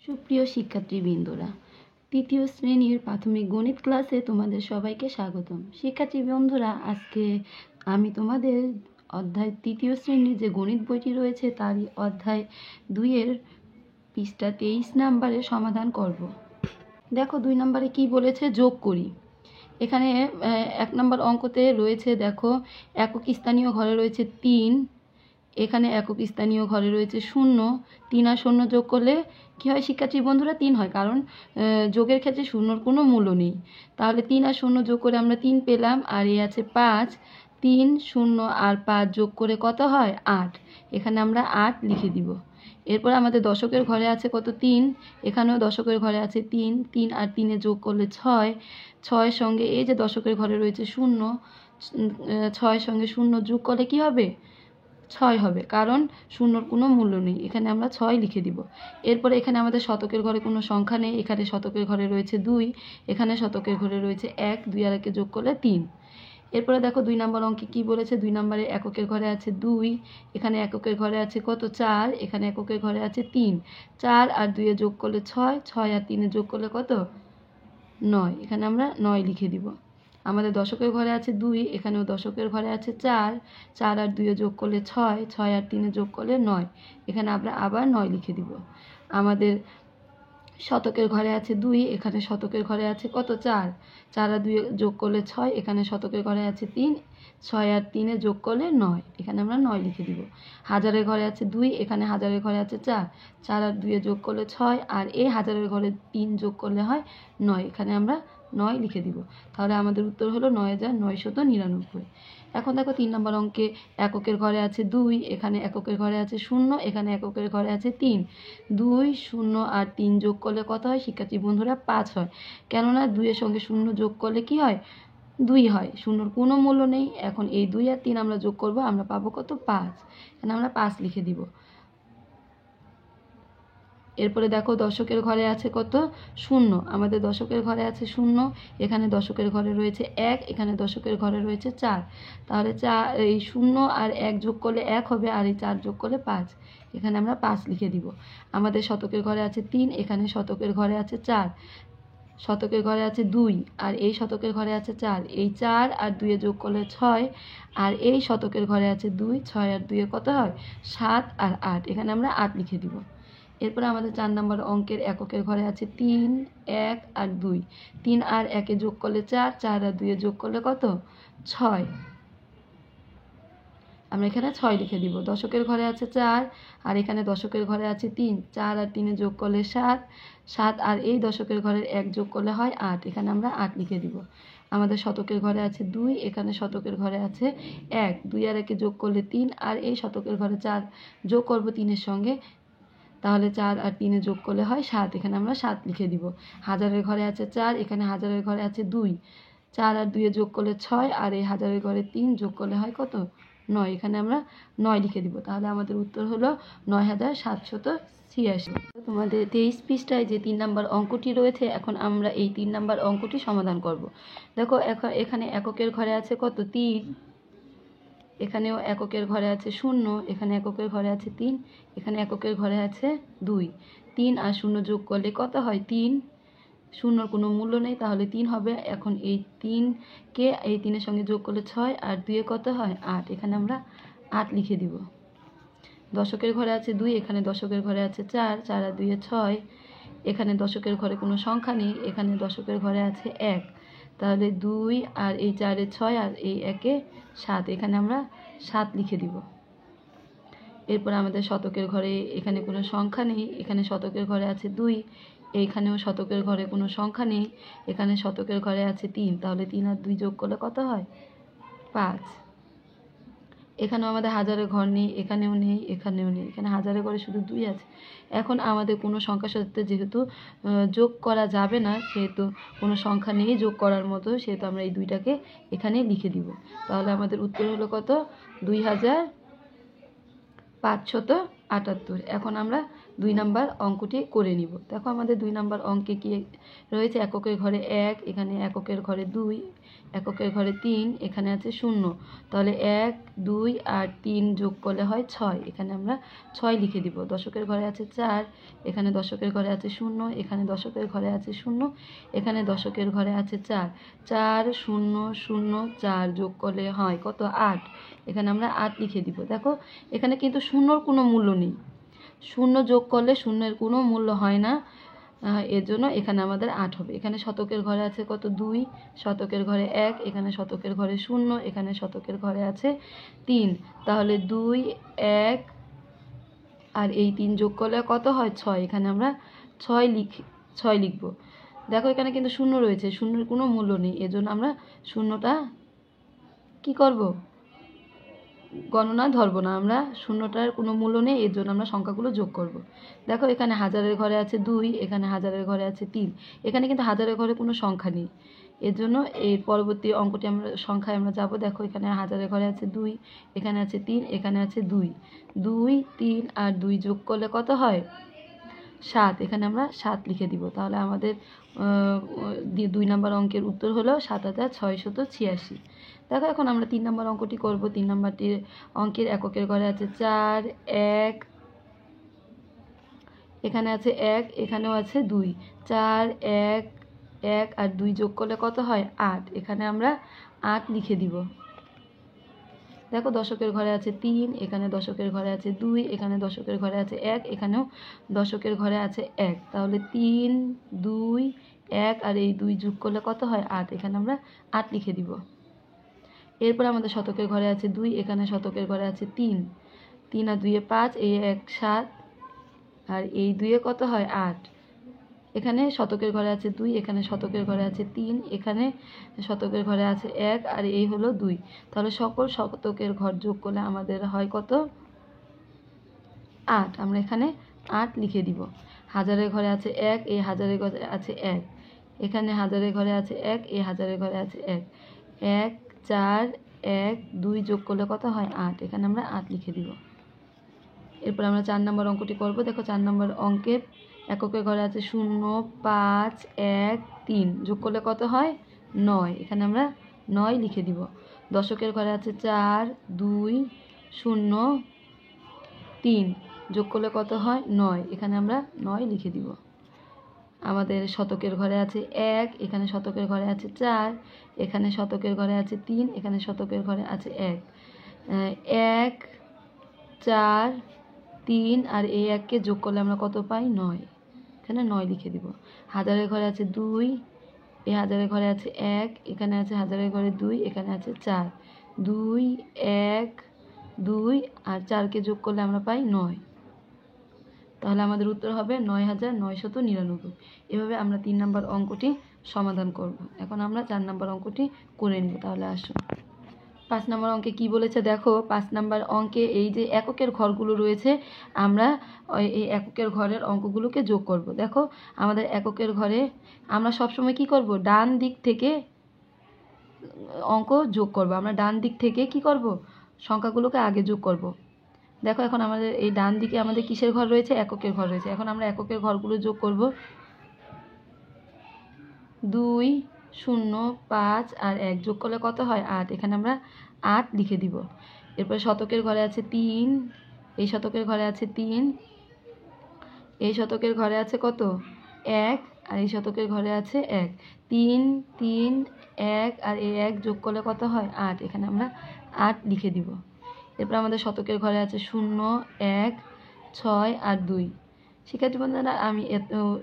সুপ্রিয় শিক্ষার্থীবৃন্দরা, তৃতীয় শ্রেণীর প্রাথমিক গণিত ক্লাসে তোমাদের সবাইকে স্বাগতম। শিক্ষার্থী বন্ধুরা, আজকে আমি তোমাদের অধ্যায় তৃতীয় শ্রেণীর যে গণিত বইটি রয়েছে তারই অধ্যায় 2-এর পৃষ্ঠা 23 নাম্বারের সমাধান করব। দেখো 2 নম্বরে কি বলেছে, যোগ করি। এখানে 1 নম্বর অঙ্কতে রয়েছে, দেখো একক স্থানীয় ঘরে রয়েছে 3, এখানে একক স্থানীয় ঘরে রয়েছে 0। 3 আর 0 যোগ করলে কী হয় শিক্ষার্থী বন্ধুরা? 3 হয়, কারণ যোগের ক্ষেত্রে শূন্যর কোনো মূল্য নেই। তাহলে 3 আর 0 যোগ করে আমরা 3 পেলাম, আর এই আছে 5। 3, 0 আর 5 যোগ করে কত হয়? 8। এখানে আমরা 8 লিখে দিব। এরপর আমাদের দশকের ঘরে আছে কত? 3। এখানেও দশকের ঘরে আছে 3। 3 আর 3 যোগ করলে 6। 6 সঙ্গে এই যে দশকের ঘরে রয়েছে 0, 6 সঙ্গে 0 যোগ করলে কী হবে? 6 হবে, কারণ শূন্যর কোনো মূল্য নেই। এখানে আমরা 6 লিখে দিব। এরপরে এখানে আমাদের শতকের ঘরে কোনো সংখ্যা নেই। এখানে শতকের ঘরে রয়েছে 2, এখানে শতকের ঘরে রয়েছে 1। 2 আর 1 যোগ করলে 3। এরপরে দেখো 2 নম্বর অঙ্কে কি বলেছে। 2 নম্বরে এককের ঘরে আছে 2, এখানে এককের ঘরে আছে কত? 4। এখানে এককের ঘরে আছে 3। 4 আর 2 যোগ করলে 6। 6 আর 3 যোগ করলে কত? 9। এখানে আমরা 9 লিখে দিব। আমাদের দশকের ঘরে আছে 2, এখানেও দশকের ঘরে আছে 4। 4 আর 2 যোগ করলে 6। 6 আর 3 যোগ করলে 9। এখানে আমরা আবার 9 লিখে দিব। আমাদের শতকের ঘরে আছে 2, এখানে শতকের ঘরে আছে কত? 4। 4 আর 2 যোগ করলে 6। এখানে শতকের ঘরে আছে 3। 6 আর 3 যোগ করলে 9। এখানে আমরা 9 লিখে দিব। হাজারের ঘরে আছে 2, এখানে হাজারের ঘরে আছে 4। 4 আর 2 যোগ করলে 6, আর এই হাজারের ঘরে 3 যোগ করলে হয় 9। এখানে আমরা 9 লিখে দিব। তাহলে আমাদের উত্তর হলো 9999। এখন দেখো 3 নম্বর অঙ্কে এককের ঘরে আছে 2, এখানে এককের ঘরে আছে 0, এখানে এককের ঘরে আছে 3। 2, 0 আর 3 যোগ করলে কত হয় শিক্ষার্থী বন্ধুরা? 5 হয়। কেননা 2 এর সঙ্গে 0 যোগ করলে কি হয়? 2 হয়। শূন্যর কোনো মূল্য নেই। এখন এই 2 আর 3 আমরা যোগ করব, আমরা পাবো কত? 5। এখানে আমরা 5 লিখে দিব। এরপরে দেখো দশকের ঘরে আছে কত? 0। আমাদের দশকের ঘরে আছে 0, এখানে দশকের ঘরে রয়েছে 1, এখানে দশকের ঘরে রয়েছে 4। তাহলে এই 0 আর 1 যোগ করলে 1 হবে, আর এই 4 যোগ করলে 5। এখানে আমরা 5 লিখে দিব। আমাদের শতকের ঘরে আছে 3, এখানে শতকের ঘরে আছে 4। শতকের ঘরে আছে 2, আর এই শতকের ঘরে আছে 4। এই 4 আর 2 যোগ করলে 6, আর এই শতকের ঘরে আছে 2। 6 আর 2 কত হয়? 7 আর 8। এখানে আমরা 8 লিখে দিব। এরপরে আমাদের 4 নম্বর অঙ্কের এককের ঘরে আছে 3, 1 আর 2। 3 আর 1 যোগ করলে 4। 4 আর 2 যোগ করলে কত? 6। আমরা এখানে 6 লিখে দিব। দশকের ঘরে আছে 4, আর এখানে দশকের ঘরে আছে 3। 4 আর 3 যোগ করলে 7। 7 আর এই দশকের ঘরের 1 যোগ করলে হয় 8। এখানে আমরা 8 লিখে দিব। আমাদের শতকের ঘরে আছে 2, এখানে শতকের ঘরে আছে 1। 2 আর 1 যোগ করলে 3, আর এই শতকের ঘরে 4 যোগ করব 3 এর সঙ্গে। তাহলে 4 আর 3 যোগ করলে হয় 7। এখানে আমরা 7 লিখে দিব। হাজারের ঘরে আছে 4, এখানে হাজারের ঘরে আছে 2। 4 আর 2 যোগ করলে 6, আর এই হাজারের ঘরে 3 যোগ করলে হয় কত? 9। এখানে আমরা 9 লিখে দিব। তাহলে আমাদের উত্তর হলো 9786। তোমাদের 23 পৃষ্ঠায় যে 3 নম্বর অঙ্কটি রয়েছে, এখন আমরা এই 3 নম্বর অঙ্কটি সমাধান করব। দেখো এখানে এককের ঘরে আছে কত? 3। এখানেও এককের ঘরে আছে 0, এখানে এককের ঘরে আছে 3, এখানে এককের ঘরে আছে 2। 3 আর 0 যোগ করলে কত হয়? 3। শূন্যর কোনো মূল্য নেই, তাহলে 3 হবে। এখন এই 3কে এই 3 এর সঙ্গে যোগ করলে 6, আর 2 কত হয়? 8। এখানে আমরা 8 লিখে দিব। দশকের ঘরে আছে 2, এখানে দশকের ঘরে আছে 4। 4 আর 2 6। এখানে দশকের ঘরে কোনো সংখ্যা নেই, এখানে দশকের ঘরে আছে 1। তাহলে 2 আর এই 4 6, আর এই 1 7। এখানে আমরা 7 লিখে দিব। এরপর আমাদের শতকের ঘরে এখানে কোনো সংখ্যা নেই, এখানে শতকের ঘরে আছে 2। এইখানেও শতকের ঘরে কোনো সংখ্যা নেই, এখানে শতকের ঘরে আছে 3। তাহলে 3 আর 2 যোগ করলে কত হয়? 5। এখানেও আমাদের হাজারের ঘর নেই, এখানেও নেই, এখানেও নেই। এখানে হাজারের ঘরে শুধু 2 আছে। এখন আমাদের কোনো সংখ্যার সাথে যেহেতু যোগ করা যাবে না, সেহেতু কোনো সংখ্যা নেই যোগ করার মতো, সেহেতু আমরা এই 2টাকে এখানে লিখে দিব। তাহলে আমাদের উত্তর হলো কত? 2500। 78। এখন আমরা 2 নাম্বার অঙ্কটি করে নিব। দেখো আমাদের 2 নাম্বার অঙ্কে কি রয়েছে, এককের ঘরে 1, এখানে এককের ঘরে 2, এককের ঘরে 3, এখানে আছে 0। তাহলে 1, 2 আর 3 যোগ করলে হয় 6, এখানে আমরা 6 লিখে দিব। দশকের ঘরে আছে 4, এখানে দশকের ঘরে আছে 0, এখানে দশকের ঘরে আছে 0, এখানে দশকের ঘরে আছে 4। 4, 0, 0, 4 যোগ করলে হয় কত, 8, এখানে আমরা 8 লিখে দিব। দেখো এখানে কিন্তু শূন্যর কোনো মূল্য নেই, শূন্য যোগ করলে শূন্যের কোনো মূল্য হয় না, এর জন্য এখানে আমাদের 8 হবে। এখানে শতকের ঘরে আছে কত, 2, শতকের ঘরে 1, এখানে শতকের ঘরে 0, এখানে শতকের ঘরে আছে 3। তাহলে 2, 1 আর এই 3 যোগ করলে কত হয়, 6, এখানে আমরা 6 লিখব। দেখো এখানে কিন্তু শূন্য রয়েছে, শূন্যের কোনো মূল্য নেই, এজন্য আমরা শূন্যটা কি করব, গণনা ধরবো না, আমরা শূন্যটার কোনো মূল্য নেই, এর জন্য আমরা সংখ্যাগুলো যোগ করব। দেখো এখানে হাজারের ঘরে আছে 2, এখানে হাজারের ঘরে আছে 3, এখানে কিন্তু হাজারের ঘরে কোনো সংখ্যা নেই, এর জন্য এই পরবর্তী অঙ্কটি আমরা সংখ্যায় আমরা যাব। দেখো এখানে হাজারের ঘরে আছে 2, এখানে আছে 3, এখানে আছে 2, 2, 3 আর 2 যোগ করলে কত হয়, 7, এখানে আমরা 7 লিখে দিব। তাহলে আমাদের 2 নাম্বার অঙ্কের উত্তর হলো 7686। দেখো এখন আমরা 3 নাম্বার অঙ্কটি করব। 3 নাম্বারটির অঙ্কের এককের ঘরে আছে 4, 1, এখানে আছে 1, এখানেও আছে 2, 4, 1, 1 আর 2 যোগ করলে কত হয়, 8, এখানে আমরা 8 লিখে দিব। দেখো দশকের ঘরে আছে 3, এখানে দশকের ঘরে আছে 2, এখানে দশকের ঘরে আছে 1, এখানেও দশকের ঘরে আছে 1। তাহলে 3, 2, 1 আর এই 2 যোগ করলে কত হয়, 8, এখানে আমরা 8 লিখে দিব। এরপর আমাদের শতকের ঘরে আছে 2, এখানে শতকের ঘরে আছে 3, 3 আর 2 এ 5, এই 1 7 আর এই 2 এ কত হয়, 8। এখানে শতকের ঘরে আছে 2, এখানে শতকের ঘরে আছে 3, এখানে শতকের ঘরে আছে 1 আর এই হলো 2। তাহলে সকল শতকের ঘর যোগ করলে আমাদের হয় কত, 8, আমরা এখানে 8 লিখে দিব। হাজারের ঘরে আছে 1, এই হাজারের ঘরে আছে 1, এখানে হাজারের ঘরে আছে 1, এই হাজারের ঘরে আছে 1, 1, 4, 1, 2 যোগ করলে কত হয়, 8, এখানে আমরা 8 লিখে দিব। এরপর আমরা 4 নম্বর অঙ্কটি করব। দেখো 4 নম্বর অঙ্কের এককের ঘরে আছে 0, 5, 1, 3 যোগ করলে কত হয়, 9, এখানে আমরা 9 লিখে দিব। দশকের ঘরে আছে 4, 2, 0, 3 যোগ করলে কত হয়, 9, এখানে আমরা 9 লিখে দিব। আমাদের শতকের ঘরে আছে 1, এখানে শতকের ঘরে আছে 4, এখানে শতকের ঘরে আছে 3, এখানে শতকের ঘরে আছে 1, 1, 4, 3 আর এই 1 কে যোগ করলে আমরা কত পাই, 9, এখানে 9 লিখে দিব। হাজারের ঘরে আছে 2, এই হাজারের ঘরে আছে 1, এখানে আছে হাজারের ঘরে 2, এখানে আছে 4, 2, 1, 2 আর 4 কে যোগ করলে আমরা পাই 9। তাহলে আমাদের উত্তর হবে 9999। এভাবে আমরা 3 নাম্বার অঙ্কটি সমাধান করব। এখন আমরা 4 নাম্বার অঙ্কটি করে নিব। তাহলে আসুন 5 নাম্বার অঙ্কে কি বলেছে দেখো। 5 নাম্বার অঙ্কে এই যে এককের ঘরগুলো রয়েছে, আমরা এই এককের ঘরের অঙ্কগুলোকে যোগ করব। দেখো আমাদের এককের ঘরে আমরা সবসময় কি করব, ডান দিক থেকে অঙ্ক যোগ করব। আমরা ডান দিক থেকে কি করব, সংখ্যাগুলোকে আগে যোগ করব। দেখো এখন আমাদের এই ডান দিকে আমাদের কিসের ঘর রয়েছে, এককের ঘর রয়েছে। এখন আমরা এককের ঘরগুলো যোগ করব। 2, 0, 5 আর 1 যোগ করলে কত হয়, 8, এখানে আমরা 8 লিখে দিব। এরপরে শতকের ঘরে আছে 3, এই শতকের ঘরে আছে 3, এই শতকের ঘরে আছে কত, 1 আর এই শতকের ঘরে আছে 1, 3, 3, 1 আর এই 1 যোগ করলে কত হয়, 8, এখানে আমরা 8 লিখে দিব। এরপর আমাদের শতকের ঘরে আছে 0, 1, 6 আর 2। শিক্ষার্থী বন্ধুরা, আমি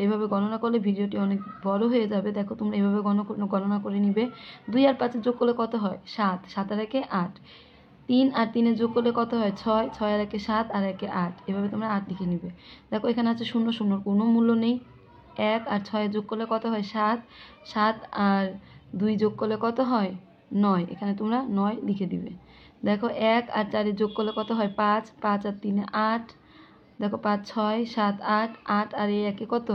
এইভাবে গণনা করলে ভিডিওটি অনেক বড় হয়ে যাবে। দেখো তোমরা এইভাবে গণনা করে নিবে। 2 আর 5 যোগ করলে কত হয়, 7, 7 আর 1 8, 3 আর 3 যোগ করলে কত হয়, 6, 6 আর 1 7 আর 1 8, এভাবে তোমরা 8 লিখে নিবে। দেখো এখানে আছে 0, 0 কোনো মূল্য নেই। 1 আর 6 যোগ করলে কত হয়, 7, 7 আর 2 যোগ করলে কত হয়, 9, এখানে তোমরা 9 লিখে দিবে। দেখো 1 আর 4 যোগ করলে কত হয়, 5, 5 আর 3 8, দেখো 5, 6, 7, 8, 8 আর এই 1 কত,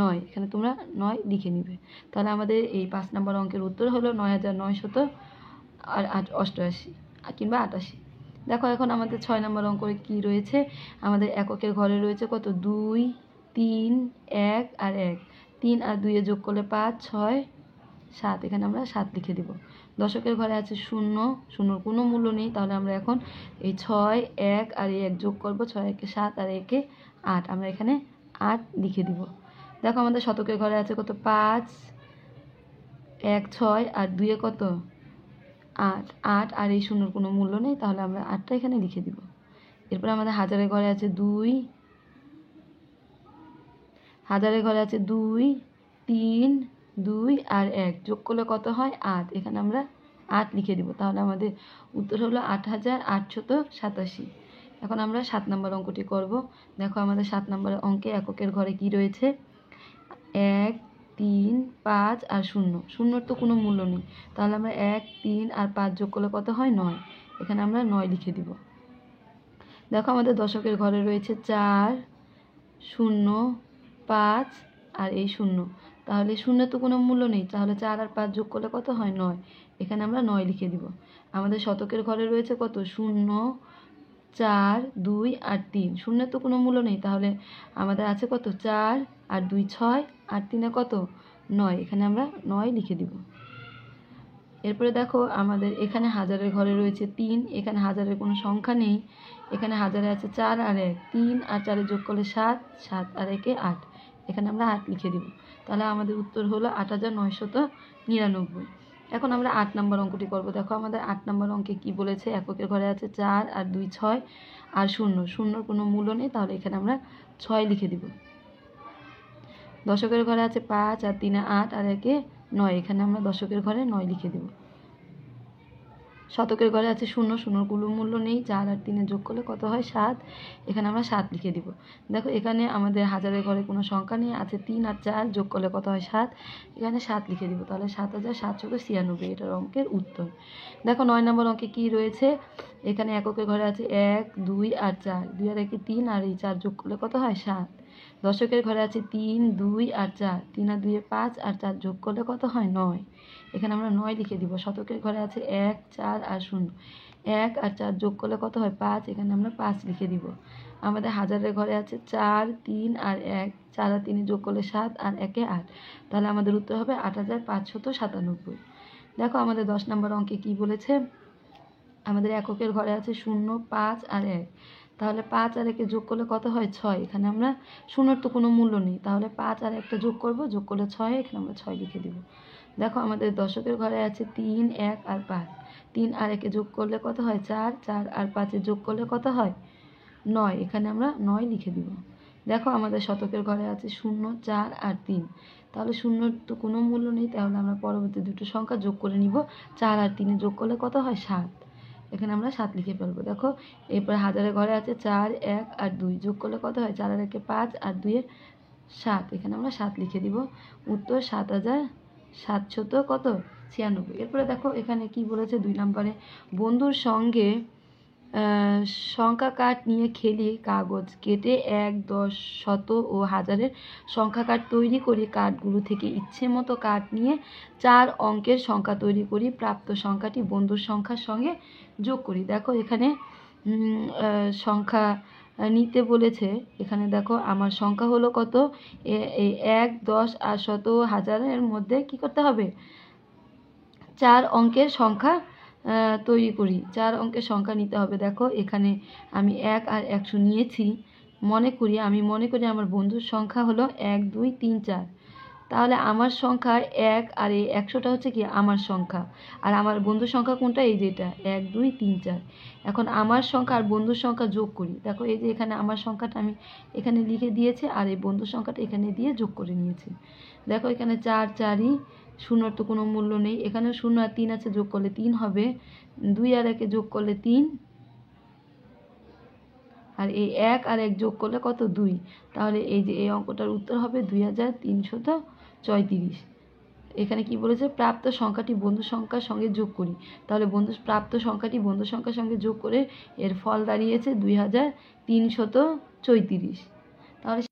9, এখানে তোমরা 9 লিখে নিবে। তাহলে আমাদের এই 5 নম্বর অঙ্কের উত্তর হলো 9988 কিংবা 88। দেখো এখন আমাদের 6 নম্বর অঙ্কে কি রয়েছে, আমাদের এককের ঘরে রয়েছে কত 2 3 1 আর 1, 3 আর 2 যোগ করলে 5 6 7, এখানে আমরা 7 লিখে দিব। দশকের ঘরে আছে 0, শূন্যর কোনো মূল্য নেই, তাহলে আমরা এখন এই 6 1 আর 1 যোগ করব, 6 1 7 আর 1 8, আমরা এখানে 8 লিখে দিব। দেখো আমাদের শতকের ঘরে আছে কত 5 1 6 আর 2 কত 8, 8 আর এই শূন্যর কোনো মূল্য নেই, তাহলে আমরা 8টা এখানে লিখে দিব। এরপর আমাদের হাজারের ঘরে আছে 2, হাজারের ঘরে আছে 2 3 2 আর 1 যোগ করলে কত হয় 8, এখানে আমরা 8 লিখে দিব। তাহলে আমাদের উত্তর হলো 8887। এখন আমরা 7 নম্বর অঙ্কটি করব। দেখো আমাদের 7 নম্বর অঙ্কে এককের ঘরে কি রয়েছে 1 3 5 আর 0, শূন্যর তো কোনো মূল্য নেই, তাহলে আমরা 1 3 আর 5 যোগ করলে কত হয় 9, এখানে আমরা 9 লিখে দিব। দেখো আমাদের দশকের ঘরে রয়েছে 4 0 5 আর এই 0, তাহলে শূন্যের তো কোনো মূল্য নেই, তাহলে 4 আর 5 যোগ করলে কত হয় 9, এখানে আমরা 9 লিখে দিব। আমাদের শতকের ঘরে রয়েছে কত 0 4 2 আর 3, শূন্যের তো কোনো মূল্য নেই, তাহলে আমাদের আছে কত 4 আর 2 6 আর 3 কত 9, এখানে আমরা 9 লিখে দিব। এরপরে দেখো আমাদের এখানে হাজারের ঘরে রয়েছে 3, এখানে হাজারের কোনো সংখ্যা নেই, এখানে হাজারে আছে 4 আর 1, 3 আর 4 যোগ করলে 7, 7 আর 1 8, এখানে আমরা 8 লিখে দিব। তাহলে আমাদের উত্তর হলো 8999। এখন আমরা 8 নম্বর অঙ্কটি করব। দেখো আমাদের 8 নম্বর অঙ্কে কি বলেছে, এককের ঘরে আছে 4 আর 2 6 আর 0, শূন্যর কোনো মূল্য নেই, তাহলে এখানে আমরা 6 লিখে দিব। দশকের ঘরে আছে 5 আর 3 8 আর 1 9, এখানে আমরা দশকের ঘরে 9 লিখে দেব। শতকের ঘরে আছে 0, শূন্যর কোনো মূল্য নেই, 4 আর 3 যোগ করলে কত হয় 7, এখানে আমরা 7 লিখে দিব। দেখো এখানে আমাদের হাজারের ঘরে কোনো সংখ্যা নেই, আছে 3 আর 4 যোগ করলে কত হয় 7, এখানে 7 লিখে দিব। তাহলে 7796, এটার অঙ্কের উত্তর। দেখো 9 নম্বর অঙ্কে কি রয়েছে, এখানে এককের ঘরে আছে 1 2 আর 4, 2 আর 1 3 আর এই 4 যোগ করলে কত হয় 7। দশকের ঘরে আছে 3 2 আর 4, 3 আর 2 5 আর 4 যোগ করলে কত হয় 9, এখানে আমরা 9 লিখে দিব। শতকের ঘরে আছে 1 4 আর 0, 1 আর 4 যোগ করলে কত হয় 5, এখানে আমরা 5 লিখে দিব। আমাদের হাজারের ঘরে আছে 4 3 আর 1, 4 আর 3 যোগ করলে 7 আর 1 8, তাহলে আমাদের উত্তর হবে 8597। দেখো আমাদের 10 নম্বর অঙ্কে কি বলেছে, আমাদের এককের ঘরে আছে 0 5 আর 1, তাহলে 5 আর 1 যোগ করলে কত হয় 6, এখানে আমরা শূন্যর তো কোনো মূল্য নেই, তাহলে 5 আর 1টা যোগ করব, যোগ করলে 6, এখানে আমরা 6 লিখে দিব। দেখো আমাদের দশকের ঘরে আছে 3 1 আর 5, 3 আর 1 যোগ করলে কত হয় 4, 4 আর 5 যোগ করলে কত হয় 9, এখানে আমরা 9 লিখে দিব। দেখো আমাদের শতকের ঘরে আছে 0 4 আর 3, তাহলে শূন্যর তো কোনো মূল্য নেই, তাহলে আমরা পরবর্তী দুটো সংখ্যা যোগ করে নিব, 4 আর 3 যোগ করলে কত হয় 7, এখানে আমরা 7 লিখে ফেলবো। দেখো এরপর হাজারের ঘরে আছে 4 1 আর 2 যোগ করলে কত হয় 4 আর 1 5 আর 2 7, এখানে আমরা 7 লিখে দিব। উত্তর 7796 কত 96। এরপরে দেখো এখানে কি বলেছে 2 নম্বরে, বন্ধুর সঙ্গে সংখ্যা কার্ড নিয়ে খেলি, কাগজ কেটে 1 10 শত ও হাজারের সংখ্যা কার্ড তৈরি করি, কার্ডগুলো থেকে ইচ্ছে মতো কার্ড নিয়ে 4 অঙ্কের সংখ্যা তৈরি করি, প্রাপ্ত সংখ্যাটি বন্ধুর সংখ্যার সঙ্গে যোগ করি। দেখো এখানে সংখ্যা নিতে বলেছে, এখানে দেখো আমার সংখ্যা হলো কত, এই 1 10 আর শত হাজারের মধ্যে কি করতে হবে 4 অঙ্কের সংখ্যা তৈরি করি, 4 অঙ্কের সংখ্যা নিতে হবে। দেখো এখানে আমি 1 আর 100 নিয়েছি, আমি মনে করি আমার বন্ধুর সংখ্যা হলো 1 2 3 4, তাহলে আমার সংখ্যা 1 আর এই 100টা হচ্ছে কি আমার সংখ্যা, আর আমার বন্ধুর সংখ্যা কোনটা, এই যে এটা 1 2 3 4। এখন আমার সংখ্যা আর বন্ধুর সংখ্যা যোগ করি। দেখো এই যে এখানে আমার সংখ্যাটা আমি এখানে লিখে দিয়েছি, আর এই বন্ধুর সংখ্যাটা এখানে দিয়ে যোগ করে নিয়েছি। দেখো এখানে 4 4ই, শূন্যর তো কোনো মূল্য নেই, এখানে 0 আর 3 আছে, যোগ করলে 3 হবে, 2 আর 1 যোগ করলে 3, আর এই 1 আর 1 যোগ করলে কত 2, তাহলে এই যে এই অঙ্কটার উত্তর হবে 2334। এখানে কি বলেছে, প্রাপ্ত সংখ্যাটি বন্ধু সংখ্যার সঙ্গে যোগ করি, তাহলে প্রাপ্ত সংখ্যাটি বন্ধু সংখ্যার সঙ্গে যোগ করে এর ফল দাঁড়িয়েছে 2334। তাহলে